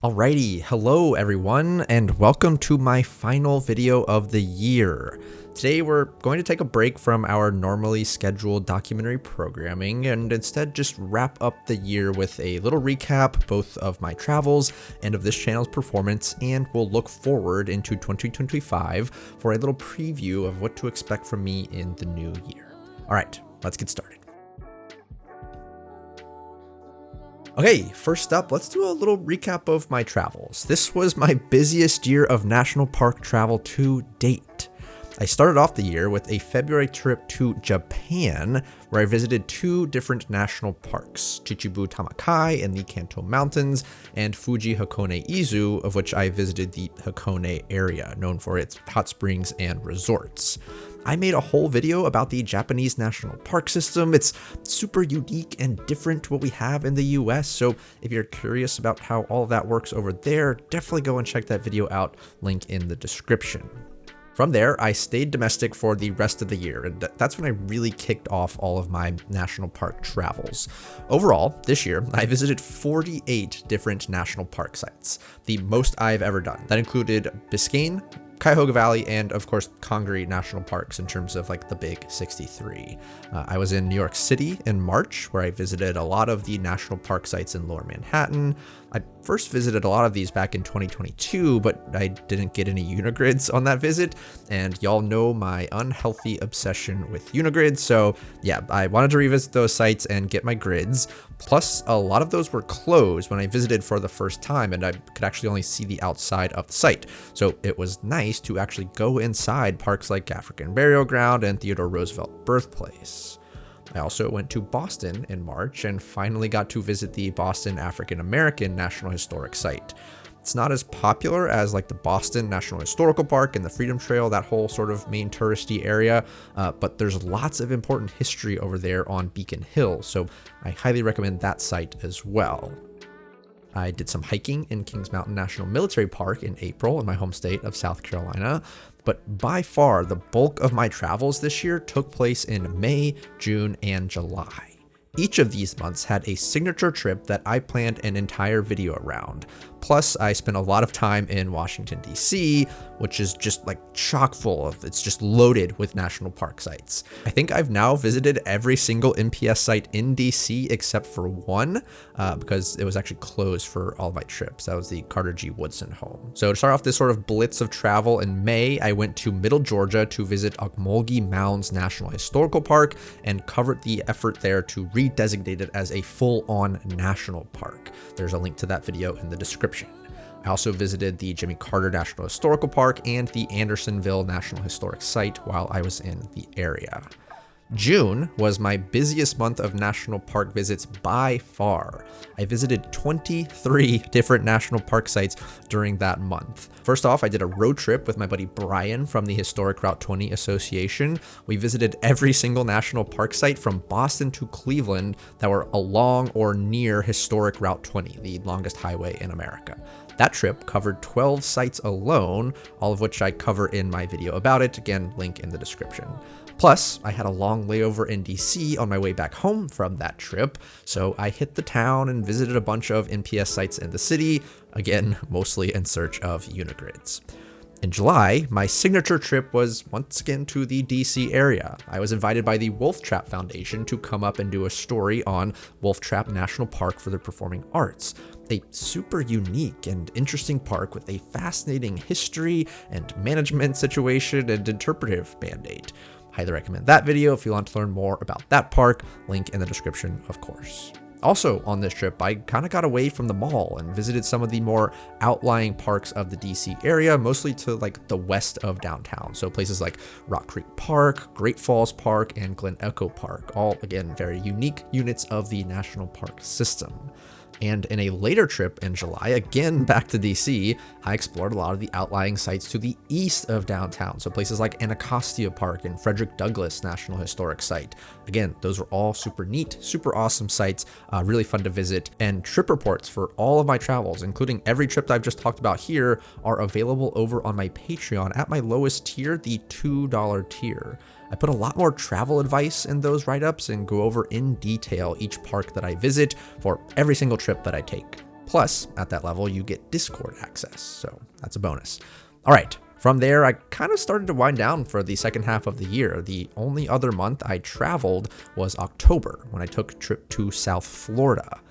Alrighty, hello everyone, and welcome to my final video of the year. Today we're going to take a break from our normally scheduled documentary programming and instead just wrap up the year with a little recap both of my travels and of this channel's performance, and we'll look forward into 2025 for a little preview of what to expect from me in the new year. Alright, let's get started. Okay, first up, let's do a little recap of my travels. This was my busiest year of national park travel to date. I started off the year with a February trip to Japan, where I visited two different national parks, Chichibu Tamakai in the Kanto Mountains and Fuji Hakone Izu, of which I visited the Hakone area, known for its hot springs and resorts. I made a whole video about the Japanese national park system. It's super unique and different to what we have in the US, so if you're curious about how all of that works over there, definitely go and check that video out, link in the description. From there, I stayed domestic for the rest of the year, and that's when I really kicked off all of my national park travels. Overall, this year, I visited 48 different national park sites, the most I've ever done. That included Biscayne, Cuyahoga Valley, and of course Congaree National Parks in terms of like the big 63. I was in New York City in March, where I visited a lot of the national park sites in Lower Manhattan. I first visited a lot of these back in 2022, but I didn't get any unigrids on that visit, and y'all know my unhealthy obsession with unigrids, so yeah, I wanted to revisit those sites and get my grids. Plus, a lot of those were closed when I visited for the first time, and I could actually only see the outside of the site, so it was nice to actually go inside parks like African Burial Ground and Theodore Roosevelt Birthplace. I also went to Boston in March and finally got to visit the Boston African American National Historic Site. It's not as popular as like the Boston National Historical Park and the Freedom Trail, that whole sort of main touristy area, but there's lots of important history over there on Beacon Hill, so I highly recommend that site as well. I did some hiking in Kings Mountain National Military Park in April in my home state of South Carolina, but by far the bulk of my travels this year took place in May, June, and July. Each of these months had a signature trip that I planned an entire video around. Plus, I spent a lot of time in Washington, D.C., which is just like chock full of, it's just loaded with national park sites. I think I've now visited every single NPS site in D.C. except for one, because it was actually closed for all my trips. That was the Carter G. Woodson home. So to start off this sort of blitz of travel in May, I went to Middle Georgia to visit Ocmulgee Mounds National Historical Park and covered the effort there to redesignate it as a full-on national park. There's a link to that video in the description. I also visited the Jimmy Carter National Historical Park and the Andersonville National Historic Site while I was in the area. June was my busiest month of national park visits by far. I visited 23 different national park sites during that month. First off, I did a road trip with my buddy Brian from the Historic Route 20 Association. We visited every single national park site from Boston to Cleveland that were along or near Historic Route 20, the longest highway in America. That trip covered 12 sites alone, all of which I cover in my video about it. Again, link in the description. Plus, I had a long layover in DC on my way back home from that trip, so I hit the town and visited a bunch of NPS sites in the city, again, mostly in search of unigrids. In July, my signature trip was once again to the DC area. I was invited by the Wolf Trap Foundation to come up and do a story on Wolf Trap National Park for the Performing Arts, a super unique and interesting park with a fascinating history and management situation and interpretive mandate. Highly recommend that video if you want to learn more about that park, link in the description, of course. Also on this trip, I kind of got away from the mall and visited some of the more outlying parks of the DC area, mostly to like the west of downtown. So places like Rock Creek Park, Great Falls Park, and Glen Echo Park, all again, very unique units of the national park system. And in a later trip in July, again back to DC, I explored a lot of the outlying sites to the east of downtown. So places like Anacostia Park and Frederick Douglass National Historic Site. Again, those were all super neat, super awesome sites, really fun to visit. And trip reports for all of my travels, including every trip that I've just talked about here, are available over on my Patreon at my lowest tier, the $2 tier. I put a lot more travel advice in those write-ups and go over in detail each park that I visit for every single trip that I take. Plus, at that level, you get Discord access, so that's a bonus. All right, from there, I kind of started to wind down for the second half of the year. The only other month I traveled was October, when I took a trip to South Florida.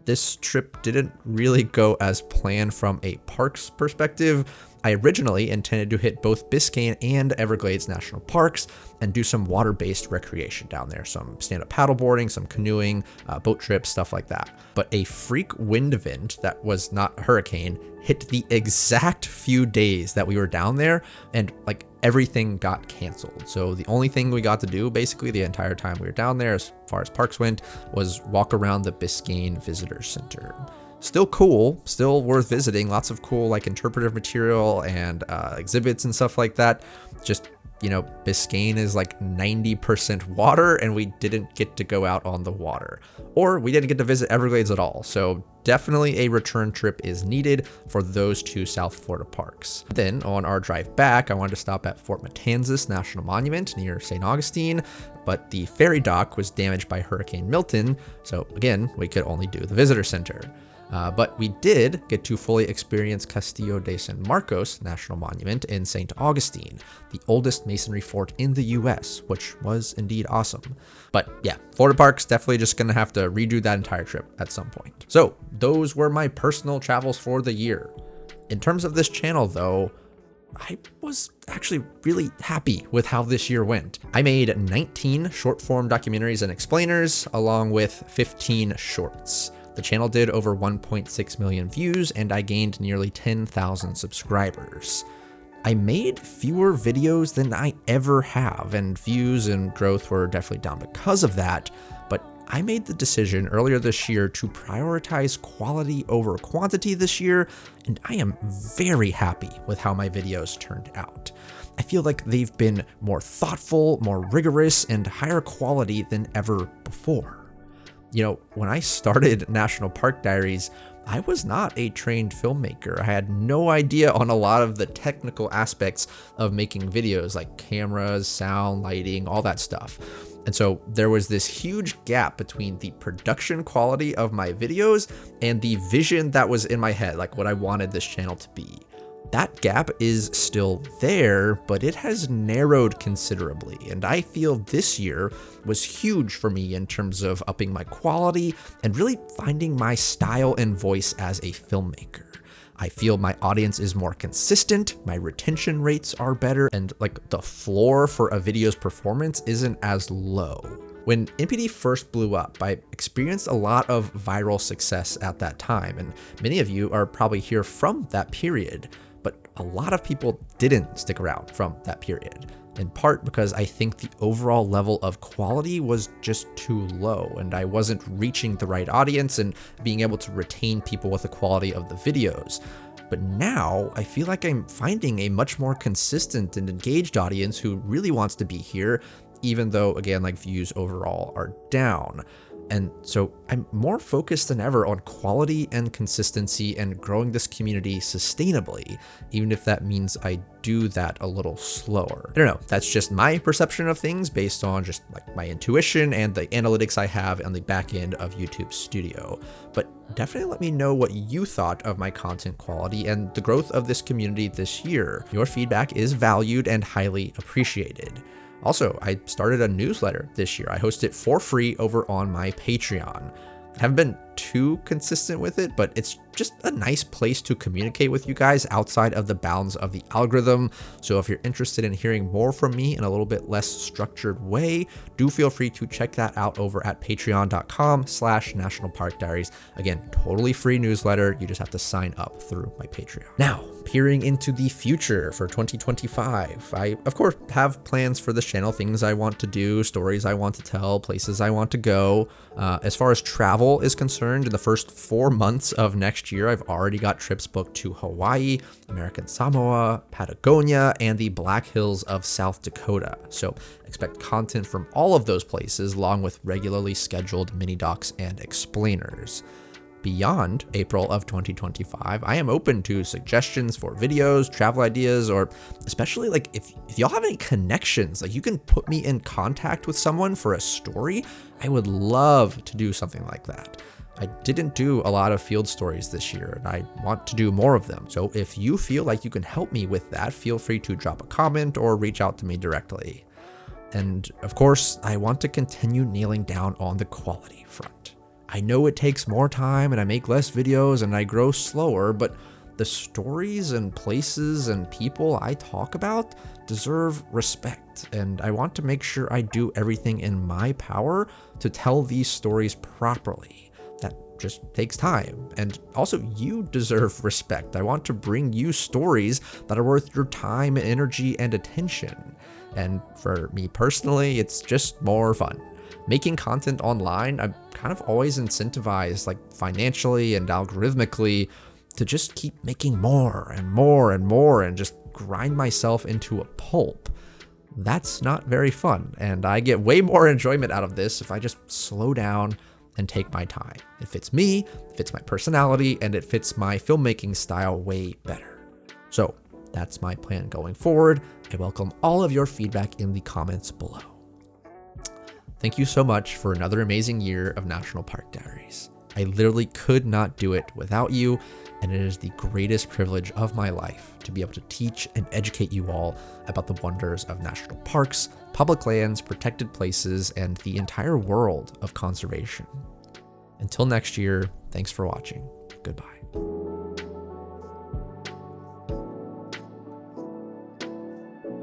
This trip didn't really go as planned from a parks perspective. I originally intended to hit both Biscayne and Everglades National Parks and do some water-based recreation down there, some stand-up paddleboarding, some canoeing, boat trips, stuff like that. But a freak wind event that was not a hurricane hit the exact few days that we were down there, and like everything got canceled. So the only thing we got to do basically the entire time we were down there, as far as parks went, was walk around the Biscayne Visitor Center. Still cool, still worth visiting. Lots of cool like interpretive material and exhibits and stuff like that. Just, you know, Biscayne is like 90% water, and we didn't get to go out on the water, or we didn't get to visit Everglades at all. So definitely a return trip is needed for those two South Florida parks. Then on our drive back, I wanted to stop at Fort Matanzas National Monument near St. Augustine, but the ferry dock was damaged by Hurricane Milton. So again, we could only do the visitor center. But we did get to fully experience Castillo de San Marcos National Monument in St. Augustine, the oldest masonry fort in the US, which was indeed awesome. But yeah, Florida parks, definitely just gonna have to redo that entire trip at some point. So those were my personal travels for the year. In terms of this channel though, I was actually really happy with how this year went. I made 19 short form documentaries and explainers, along with 15 shorts. The channel did over 1.6 million views, and I gained nearly 10,000 subscribers. I made fewer videos than I ever have, and views and growth were definitely down because of that, but I made the decision earlier this year to prioritize quality over quantity this year, and I am very happy with how my videos turned out. I feel like they've been more thoughtful, more rigorous, and higher quality than ever before. You know, when I started National Park Diaries, I was not a trained filmmaker. I had no idea on a lot of the technical aspects of making videos, like cameras, sound, lighting, all that stuff. And so there was this huge gap between the production quality of my videos and the vision that was in my head, like what I wanted this channel to be. That gap is still there, but it has narrowed considerably, and I feel this year was huge for me in terms of upping my quality and really finding my style and voice as a filmmaker. I feel my audience is more consistent, my retention rates are better, and like the floor for a video's performance isn't as low. When NPD first blew up, I experienced a lot of viral success at that time, and many of you are probably here from that period. But a lot of people didn't stick around from that period, in part because I think the overall level of quality was just too low, and I wasn't reaching the right audience and being able to retain people with the quality of the videos. But now I feel like I'm finding a much more consistent and engaged audience who really wants to be here, even though, again, like views overall are down. And so I'm more focused than ever on quality and consistency and growing this community sustainably, even if that means I do that a little slower. I don't know, that's just my perception of things based on just like my intuition and the analytics I have on the back end of YouTube Studio. But definitely let me know what you thought of my content quality and the growth of this community this year. Your feedback is valued and highly appreciated. Also, I started a newsletter this year. I host it for free over on my Patreon. I haven't been too consistent with it, but it's just a nice place to communicate with you guys outside of the bounds of the algorithm. So if you're interested in hearing more from me in a little bit less structured way, do feel free to check that out over at patreon.com/National Park Diaries. Again, totally free newsletter. You just have to sign up through my Patreon. Now, peering into the future for 2025, I, of course, have plans for this channel, things I want to do, stories I want to tell, places I want to go. As far as travel is concerned, in the first 4 months of next year, I've already got trips booked to Hawaii, American Samoa, Patagonia, and the Black Hills of South Dakota. So expect content from all of those places, along with regularly scheduled mini docs and explainers. Beyond April of 2025, I am open to suggestions for videos, travel ideas, or especially like if y'all have any connections, like you can put me in contact with someone for a story, I would love to do something like that. I didn't do a lot of field stories this year, and I want to do more of them. So if you feel like you can help me with that, feel free to drop a comment or reach out to me directly. And of course, I want to continue nailing down on the quality front. I know it takes more time and I make less videos and I grow slower, but the stories and places and people I talk about deserve respect, and I want to make sure I do everything in my power to tell these stories properly. That just takes time. And also, you deserve respect. I want to bring you stories that are worth your time, energy, and attention. And for me personally, it's just more fun. Making content online, I'm kind of always incentivized, like financially and algorithmically, to just keep making more and more and more and just grind myself into a pulp. That's not very fun, and I get way more enjoyment out of this if I just slow down and take my time. It fits me, it fits my personality, and it fits my filmmaking style way better. So that's my plan going forward. I welcome all of your feedback in the comments below. Thank you so much for another amazing year of National Park Diaries. I literally could not do it without you, and it is the greatest privilege of my life to be able to teach and educate you all about the wonders of national parks, public lands, protected places, and the entire world of conservation. Until next year, thanks for watching. Goodbye.